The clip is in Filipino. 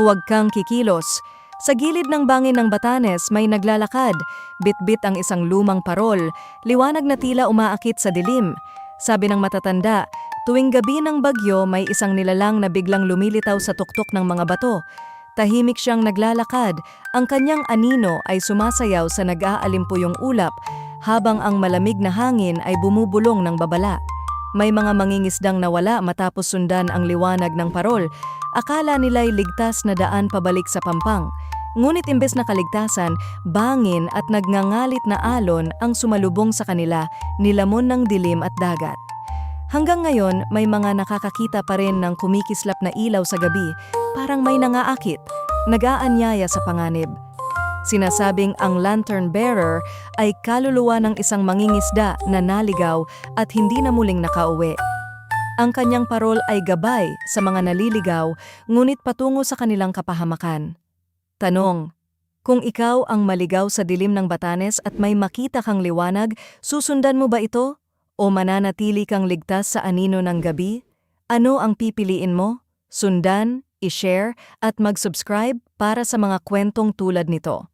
Huwag kang kikilos. Sa gilid ng bangin ng Batanes may naglalakad, bitbit ang isang lumang parol, liwanag na tila umaakit sa dilim. Sabi ng matatanda, tuwing gabi ng bagyo may isang nilalang na biglang lumilitaw sa tuktok ng mga bato. Tahimik siyang naglalakad, ang kanyang anino ay sumasayaw sa nag-aalimpuyong ulap, habang ang malamig na hangin ay bumubulong ng babala. May mga mangingisdang nawala matapos sundan ang liwanag ng parol. Akala nila'y ligtas na daan pabalik sa Pampang. Ngunit imbes na kaligtasan, bangin at nagngangalit na alon ang sumalubong sa kanila, nilamon ng dilim at dagat. Hanggang ngayon, may mga nakakakita pa rin ng kumikislap na ilaw sa gabi, parang may nangaakit, nag-aanyaya sa panganib. Sinasabing ang lantern bearer ay kaluluwa ng isang mangingisda na naligaw at hindi na muling nakauwi. Ang kanyang parol ay gabay sa mga naliligaw, ngunit patungo sa kanilang kapahamakan. Tanong, kung ikaw ang maligaw sa dilim ng Batanes at may makita kang liwanag, susundan mo ba ito? O mananatili kang ligtas sa anino ng gabi? Ano ang pipiliin mo? Sundan, i-share at mag-subscribe para sa mga kwentong tulad nito.